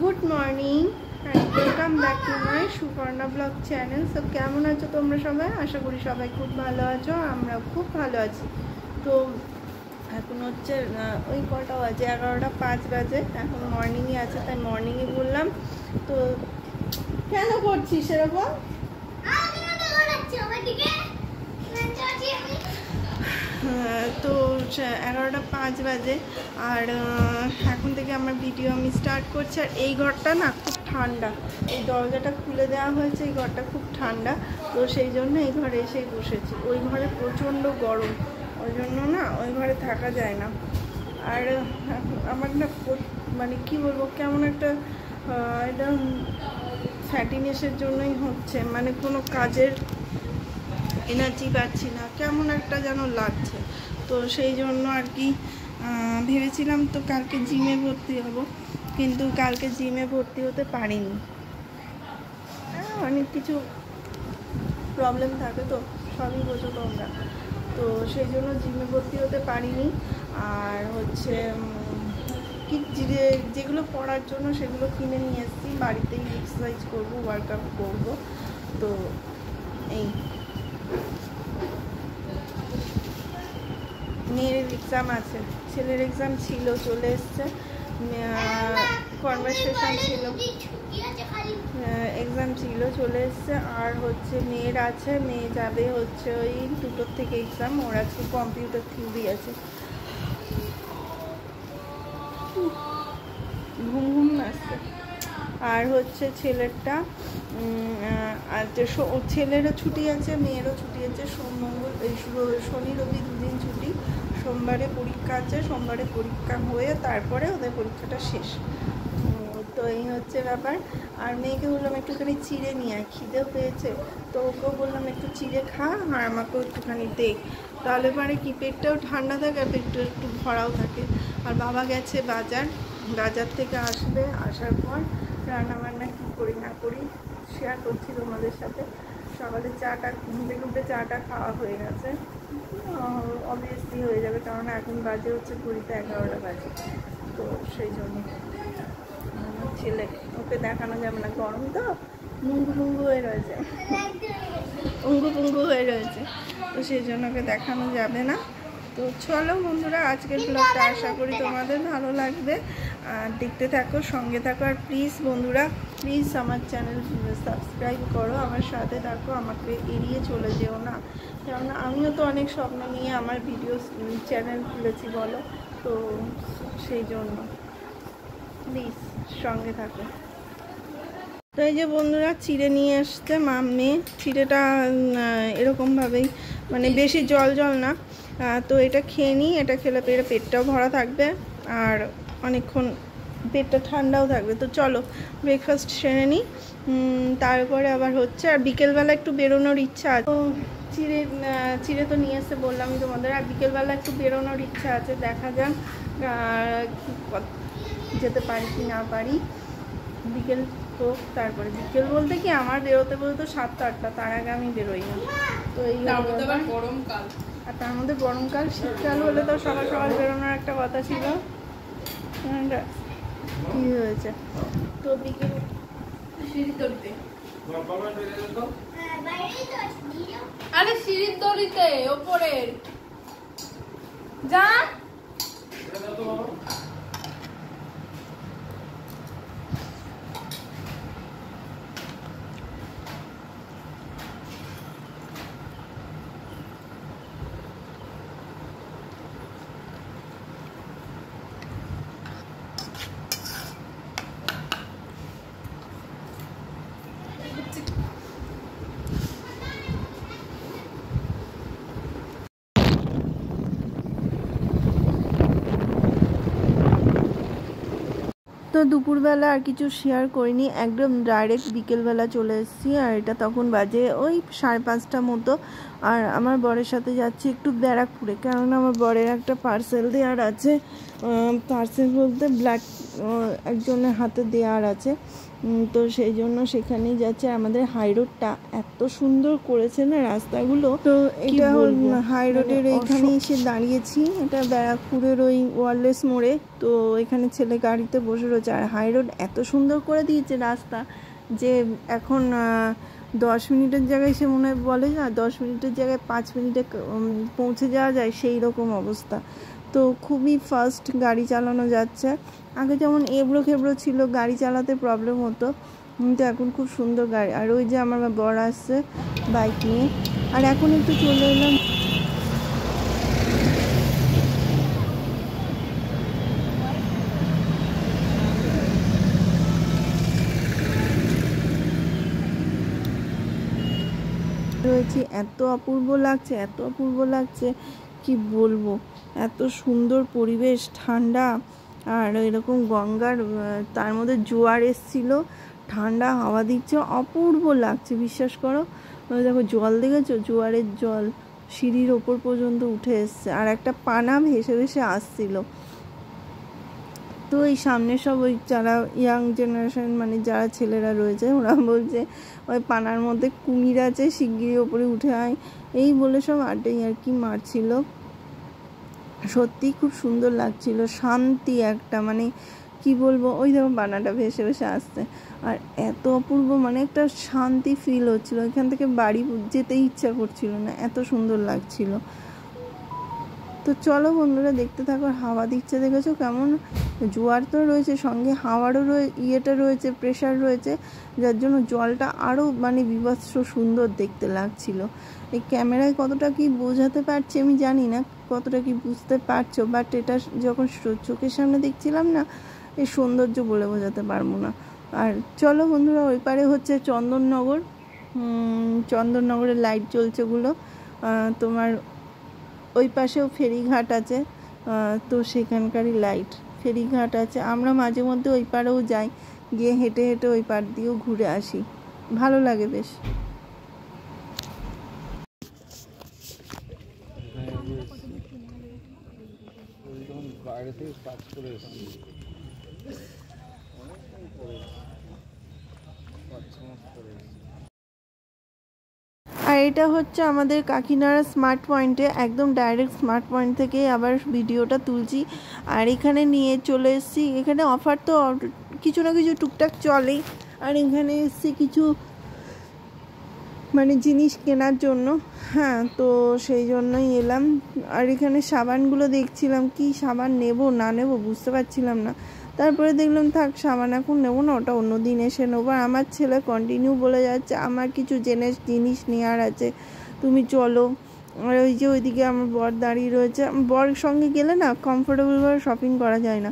Good morning and welcome back to my Suparna blog channel. So কেমন আছো তোমরা সবাই? আশা করি সবাই খুব ভালো আছো, আমরা খুব ভালো আছি। তো এখন হচ্ছে ওই কটা বাজে, 11টা 5 বাজে। এখন মর্নিংয়ে আছে, তাই মর্নিংয়ে বললাম। তো কেন করছিস সেরকম? তো 11টা 5 বাজে আর এখন থেকে আমার ভিডিও আমি স্টার্ট করছি। আর এই ঘরটা না খুব ঠান্ডা, এই দরজাটা খুলে দেওয়া হয়েছে, এই ঘরটা খুব ঠান্ডা। তো সেই জন্য এই ঘরে এসেই বসেছি। ওই ঘরে প্রচণ্ড গরম, ওই জন্য না ওই ঘরে থাকা যায় না। আর আমার না মানে কি বলবো, কেমন একটা এটা ফ্যাটিনেসের জন্যই হচ্ছে, মানে কোনো কাজের এনার্জি পাচ্ছি না, কেমন একটা যেন লাগছে। তো সেই জন্য আর কি ভেবেছিলাম তো কালকে জিমে ভর্তি হব, কিন্তু কালকে জিমে ভর্তি হতে পারিনি। অনেক কিছু প্রবলেম থাকে, তো সবই বোঝো তোমরা। তো সেই জন্য জিমে ভর্তি হতে পারিনি। আর হচ্ছে কি যেগুলো পড়ার জন্য সেগুলো কিনে নিয়ে এসেছি, বাড়িতেই এক্সারসাইজ করবো, ওয়ার্কআউট করবো। তো এই মেয়ের এক্সাম আছে, ছেলের এক্সাম ছিল, চলে এসছে। কনভারসেশন ছিল, এক্সাম ছিল, চলে এসছে। আর হচ্ছে মেয়ের আছে, মেয়ে যাবে হচ্ছে ওই 2টোর থেকে এক্সাম। ওর আজকে কম্পিউটার থিওরি আছে। ঘুম ঘুম আসছে। আর হচ্ছে ছেলেরটা ছেলেরও ছুটি আছে, মেয়েরও ছুটি আছে। শনি রবি 2 দিন ছুটি। সোমবারে পরীক্ষা আছে, সোমবারে পরীক্ষা হয়ে তারপরে ওদের পরীক্ষাটা শেষ। তো এই হচ্ছে ব্যাপার। আর মেয়েকে বললাম একটুখানি চিড়ে নিয়ে আয়, খিদেও পেয়েছে। তো ওকেও বললাম একটু চিড়ে খা, আর আমাকেও একটুখানি দে, তাহলে পরে কি পেটটাও ঠান্ডা থাকে আর পেটটা একটু ভরাও থাকে। আর বাবা গেছে বাজার থেকে আসবে, আসার পর রান্নাবান্না কী করি না করি শেয়ার করছি তোমাদের সাথে। সকালে চাটা ঘুম থেকে উঠে চাটা খাওয়া হয়ে গেছে, অবভিয়াসলি হয়ে যাবে, কারণ এখন বাজে হচ্ছে ঘড়িতে 11টা বাজে। তো সেই জন্য ছেলে ওকে দেখানো যাবে না, গরম তো মুঙ্গু পুঙ্গু হয়ে রয়েছে, উঙ্গু পুঙ্গু হয়ে রয়েছে, তো সেই জন্য ওকে দেখানো যাবে না। তো চলো বন্ধুরা, আজকের ব্লগটা আশা করি তোমাদের ভালো লাগবে। আর দেখতে থাকো, সঙ্গে থাকো। আর প্লিজ বন্ধুরা, প্লিজ আমার চ্যানেল সাবস্ক্রাইব করো, আমার সাথে থাকো, আমাকে এড়িয়ে চলে যেও না। কেননা আমিও তো অনেক স্বপ্ন নিয়ে আমার ভিডিও চ্যানেল খুলেছি, বলো। তো সেই জন্য প্লিজ সঙ্গে থাকো। তো এই যে বন্ধুরা, চিড়ে নিয়ে আসতে মাম্মি। চিড়েটা এরকমভাবেই, মানে বেশি জল না। তো এটা খেয়ে নিই, এটা খেলে পেটটাও ভরা থাকবে আর অনেকক্ষণ পেটটা ঠান্ডাও থাকবে। তো চলো ব্রেকফাস্ট সেরে নিই, তারপরে আবার হচ্ছে। আর বিকেলবেলা একটু বেরোনোর ইচ্ছা আছে। তো চিড়ে তো নিয়ে এসে বললামই তোমাদের। আর বিকেলবেলা একটু বেরোনোর ইচ্ছা আছে, দেখা যাক যেতে পারি কি না পারি। বিকেল হোক, তারপরে বিকেল বলতে কি আমার বেরোতে বলতে 7টা-8টা, তার আগে আমি বেরোই না। তো এই গরমকাল, আর তার মধ্যে গরমকাল। শীতকাল হলে তো সকাল সকাল বেরোনোর একটা কথা ছিল, কি হয়েছে। তো বিকেল আরে সিঁড়ির দড়িতে ওপরের যা। তো দুপুরবেলা আর কিছু শেয়ার করিনি, একদম ডাইরেক্ট বিকেলবেলা চলে এসেছি। আর এটা তখন বাজে ওই 5:30 মতো। আর আমার বরের সাথে যাচ্ছি একটু ব্যারাকপুরে, কেননা আমার বরের একটা পার্সেল দেওয়ার আছে, পার্সেল বলতে ব্লাড একজনের হাতে দেওয়ার আছে, তো সেই জন্য সেখানেই যাচ্ছে। আমাদের হাই রোডটা এত সুন্দর করেছে না রাস্তাগুলো, তো এটা হাই রোডের এইখানে এসে দাঁড়িয়েছি, এটা ব্যারাকপুরের ওই ওয়ারলেস মোড়ে। তো এখানে ছেলে গাড়িতে বসে রয়েছে, আর হাই রোড এত সুন্দর করে দিয়েছে রাস্তা যে এখন 10 মিনিটের জায়গায় সে মনে হয় বলে না 10 মিনিটের জায়গায় 5 মিনিটে পৌঁছে যাওয়া যায়, সেই রকম অবস্থা। তো খুবই ফাস্ট গাড়ি চালানো যাচ্ছে। আগে যেমন এবড়ো খেবড়ো ছিল, গাড়ি চালাতে প্রবলেম হতো, কিন্তু এখন খুব সুন্দর গাড়ি। আর ওই যে আমার বর আসছে বাইক নিয়ে, আর এখন একটু চলে এলাম রয়েছি। এত অপূর্ব লাগছে, এত অপূর্ব লাগছে কি বলবো, এত সুন্দর পরিবেশ, ঠান্ডা, আর এরকম গঙ্গার তার মধ্যে জোয়ার এসছিল, ঠান্ডা হাওয়া দিচ্ছে, অপূর্ব লাগছে বিশ্বাস করো। দেখো জল দেখেছো, জোয়ারের জল সিঁড়ির ওপর পর্যন্ত উঠে এসছে, আর একটা পানা ভেসে ভেসে আসছিল। তো এই সামনে সব ওই যারা ইয়াং জেনারেশন মানে যারা ছেলেরা রয়েছে, ওরা বলছে ওই পানার মধ্যে কুমির আছে, শিগগিরি ওপরে উঠে আয়, এই বলে সব আড্ডাই আর কি মারছিল। সত্যি খুব সুন্দর লাগছিল, শান্তি একটা, মানে কি বলবো, ওই দেখো বানাটা ভেসে ভেসে আসছে, আর এত অপূর্ব, মানে একটা শান্তি ফিল হচ্ছিল। এখান থেকে বাড়ি যেতে ইচ্ছা করছিল না, এত সুন্দর লাগছিল। তো চলো বন্ধুরা দেখতে থাকো। হাওয়া দিচ্ছে দেখেছো কেমন, জোয়ার তো রয়েছে সঙ্গে, হাওয়ারও ইয়েটা রয়েছে, প্রেশার রয়েছে, যার জন্য জলটা আরও মানে বিভৎস সুন্দর দেখতে লাগছিল। এই ক্যামেরায় কতটা কি বোঝাতে পারছি আমি জানি না, কতটা কি বুঝতে পারছো, বাট এটা যখন চোখের সামনে দেখছিলাম না, এই সৌন্দর্য বলে বোঝাতে পারবো না। আর চলো বন্ধুরা, ওই পারে হচ্ছে চন্দননগর, চন্দননগরের লাইট জ্বলছেগুলো, তোমার ওই পাশেও ফেরিঘাট আছে, তো সেখানকারই লাইট, ফেরিঘাট আছে। আমরা মাঝে মধ্যে ওই পারেও যাই, গিয়ে হেঁটে হেঁটে ওই পার দিয়েও ঘুরে আসি, ভালো লাগে বেশ। আর এটা হচ্ছে আমাদের কাকিনাড়া স্মার্ট পয়েন্টে, একদম ডাইরেক্ট স্মার্ট পয়েন্ট থেকে আবার ভিডিওটা তুলছি। আর এখানে নিয়ে চলে এসেছি, এখানে অফার তো কিছু না কিছু টুকটাক চলেই, আর এখানে এসেছি কিছু মানে জিনিস কেনার জন্য, হ্যাঁ, তো সেই জন্যই এলাম। আর এখানে সাবানগুলো দেখছিলাম, কি সাবান নেব না নেব বুঝতে পারছিলাম না, তারপরে দেখলাম থাক সাবান এখন নেবো না, ওটা অন্য দিন এসে নেবো। আর আমার ছেলে কন্টিনিউ বলে যাচ্ছে আমার কিছু জিনিস নেওয়ার আছে, তুমি চলো। আর ওই যে ওইদিকে আমার বর দাঁড়িয়ে রয়েছে, বরের সঙ্গে গেলে না কমফোর্টেবলভাবে শপিং করা যায় না,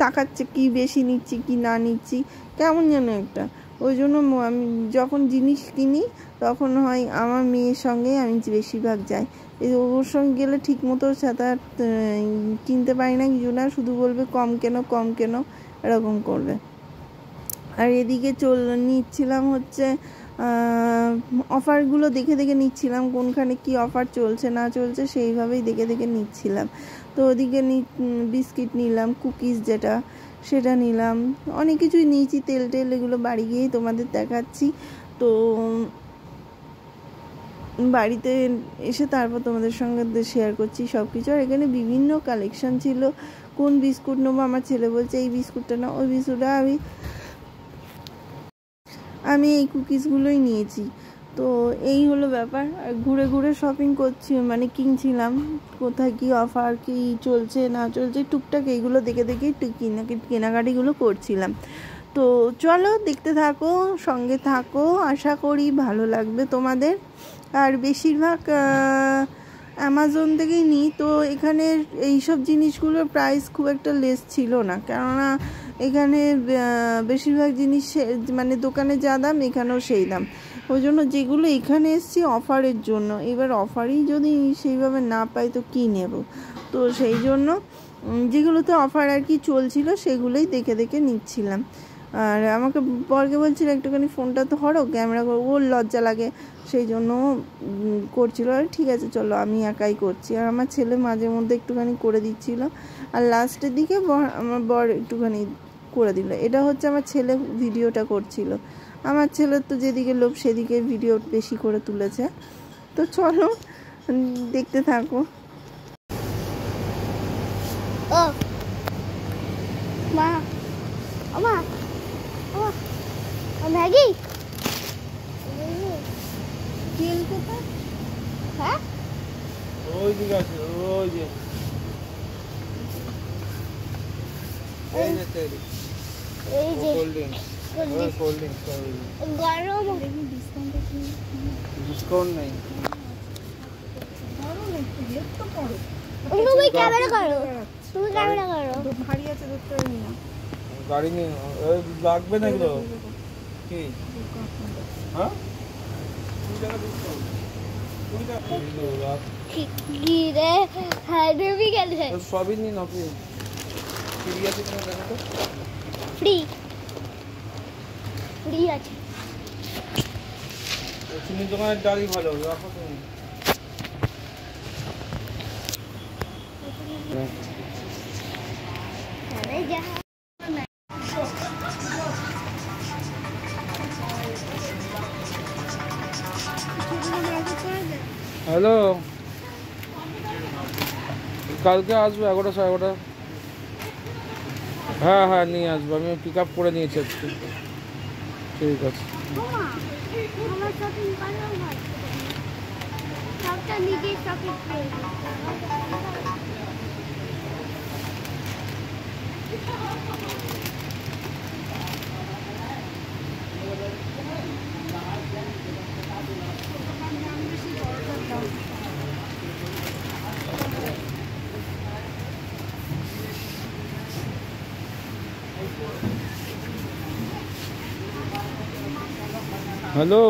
তাকাচ্ছে কি বেশি নিচ্ছি কি না নিচ্ছি, কেমন যেন একটা। ওই জন্য আমি যখন জিনিস কিনি তখন হয় আমার মেয়ের সঙ্গে আমি বেশিরভাগ যাই, ওর সঙ্গে গেলে ঠিক মতো সাথে কিনতে পারি না কিছু না, শুধু বলবে কম কেন এরকম করবে। আর এদিকে নিচ্ছিলাম হচ্ছে অফারগুলো দেখে দেখে নিচ্ছিলাম, কোনখানে কি অফার চলছে না চলছে সেইভাবেই দেখে দেখে নিচ্ছিলাম। তো ওদিকে বিস্কিট নিলাম, কুকিজ যেটা সেটা নিলাম, অনেক কিছুই নিয়েছি, তেল এগুলো বাড়ি গিয়েই তোমাদের দেখাচ্ছি। তো বাড়িতে এসে তারপর তোমাদের সঙ্গে শেয়ার করছি সব কিছু। আর এখানে বিভিন্ন কালেকশান ছিল, কোন বিস্কুট নেবো, আমার ছেলে বলছে এই বিস্কুটটা না ওই বিস্কুটটা, আমি এই কুকিজগুলোই নিয়েছি। তো এই হলো ব্যাপার। আর ঘুরে ঘুরে শপিং করছি, মানে কিনছিলাম, কোথায় কি অফার কি চলছে না চলছে টুকটাক এইগুলো দেখে দেখে কেনাকাটিগুলো করছিলাম। তো চলো দেখতে থাকো, সঙ্গে থাকো, আশা করি ভালো লাগবে তোমাদের। আর বেশিরভাগ অ্যামাজন থেকেই নিই, তো এখানে এইসব জিনিসগুলোর প্রাইস খুব একটা লেস ছিল না, কেননা এখানে বেশিরভাগ জিনিস মানে দোকানে যা দাম এখানেও সেই দাম, ওই জন্য যেগুলো এখানে এসছি অফারের জন্য, এবার অফারই যদি সেইভাবে না পাই তো কী নেব, তো সেই জন্য যেগুলোতে অফার আর কি চলছিল সেগুলোই দেখে দেখে নিচ্ছিলাম। আর আমাকে বরকে বলছিল একটুখানি ফোনটা তো ধরো, ক্যামেরা করো, ওর লজ্জা লাগে, সেই জন্য করছিল। আর ঠিক আছে চলো আমি একাই করছি, আর আমার ছেলে মাঝে মধ্যে একটুখানি করে দিচ্ছিল, আর লাস্টের দিকে আমার বর একটুখানি করে দিল। এটা হচ্ছে আমার ছেলে ভিডিওটা করছিল, আমার ছেলের তো যেদিকে লোভ সেদিকে ভিডিও বেশি করে তুলেছে। তো চলো দেখতে থাকো। ও মা, ও মা, ও ম্যাগি তেল কোথায়? হ্যাঁ ওই দিকে আছে, ওই যে এই যে তেল, এই যে কোল্ড ড্রিঙ্কস, ওই কোল্ড ড্রিঙ্কস গরম ডিসকাউন্ট নেই। ধরো না একটু, হেল্প তো করো। তুমি ক্যামেরা করো, তুমি ক্যামেরা করো। তো ভারী আছে ধরতে পারি না। গাড়ি নিয়ে লাগবে না এগুলো কি? হ্যাঁ কি রে, হ্যাঁ তুমি গেলে সবই নিন আপনি। ফ্রি আছে কিনা দেখো তো। ফ্রি ফ্রি আছে। চিনির দোকানের ডালই ভালো, রাখো তুমি। আরে যা হ্যালো, কালকে আসবো 11টা 11:30। হ্যাঁ হ্যাঁ নিয়ে আসবো, আমি পিক আপ করে নিয়েছি আজকে। ঠিক আছে। আমার শপিং করাও হয়, সবটা নিজে শপিং করে হ্যালো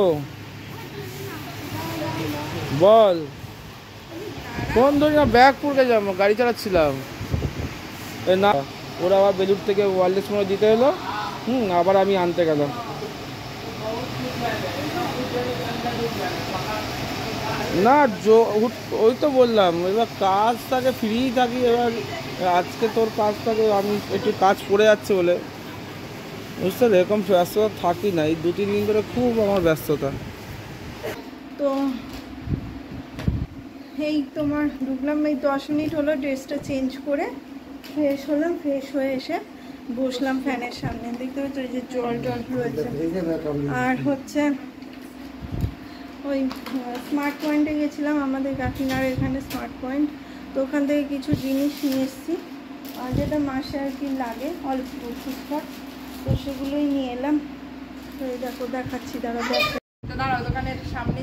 বল। ফোন ধরি না, ব্যাগ পড়ে যাবো, গাড়ি চালাচ্ছিলাম। না ওরা আবার বেলুর থেকে ওয়ারলেস মোড়ে দিতে এলো, আবার আমি আনতে গেলাম। না ওই তো বললাম, এবার কাজ থাকে, ফ্রি থাকি, এবার আজকে তোর কাজ থাকে, আমি একটু কাজ পড়ে যাচ্ছে বলে, বুঝতে এরকম ব্যস্ততা থাকি না। এই 2-3 দিন ধরে খুব আমার ব্যস্ততা। তো এই তোমার ঢুকলাম, এই 10 মিনিট হলো ড্রেসটা চেঞ্জ করে ফ্রেশ হলাম, ফ্রেশ হয়ে এসে বসলাম ফ্যানের সামনে। দেখতে পাচ্ছ এই যে জল রয়েছে। আর হচ্ছে ওই স্মার্ট পয়েন্টে গেছিলাম, আমাদের কাকিনার এখানে স্মার্ট পয়েন্ট, তো ওখান থেকে কিছু জিনিস নিয়ে এসেছি, যেটা মাসে আর কি লাগে অল্প টুকটাক, তো সেগুলোই নিয়ে এলাম। তো এই দেখো দেখাচ্ছি,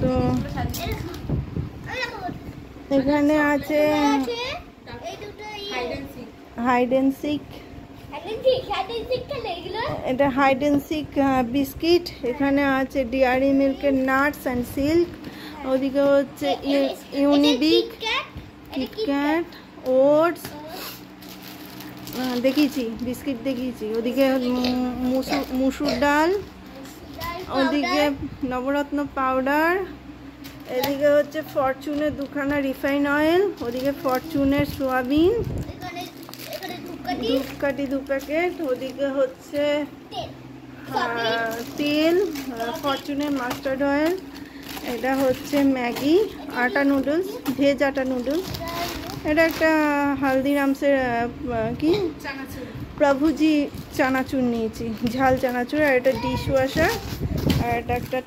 তো এখানে আছে হাইড অ্যান্ড সিক, এটা হাইড অ্যান্ড সিক বিস্কিট। এখানে আছে ডেয়ারি মিল্কের নাটস অ্যান্ড সিল্ক। ওদিকে হচ্ছে ইউনিবিক, কিটক্যাট, ওটস দেখিয়েছি, বিস্কিট দেখিয়েছি। ওদিকে মুসুর ডাল, ওদিকে নবরত্ন পাউডার, এদিকে হচ্ছে ফরচুনের 2খানা রিফাইন অয়েল, ওদিকে ফরচুনের সোয়াবিন, ধূপকাঠি 2 প্যাকেট, ওদিকে হচ্ছে তেল, ফরচুনের মাস্টার্ড অয়েল, এটা হচ্ছে ম্যাগি, আটা নুডলস, ভেজ আটা নুডলস, এটা একটা হালদিরামসের কি প্রভুজি চানাচুর নিয়েছি, ঝাল চানাচুর, আর এটা ডিশ ওয়াশার, আর এটা একটা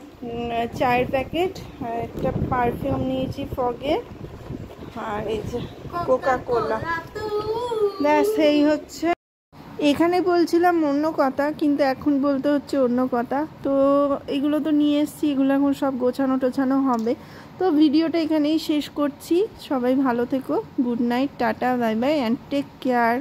চায়ের প্যাকেট, আর একটা পারফিউম নিয়েছি ফগের, আর এই যে কোকা কোলা। ব্যাস এই হচ্ছে। এখানে বলছিলাম অন্য কথা, কিন্তু এখন বলতে হচ্ছে অন্য কথা। তো এগুলো তো নিয়ে এসেছি, এগুলো এখন সব গোছানো টোছানো হবে। তো ভিডিওটা এখানেই শেষ করছি। সবাই ভালো থেকো, good night, tata, bye bye and take care.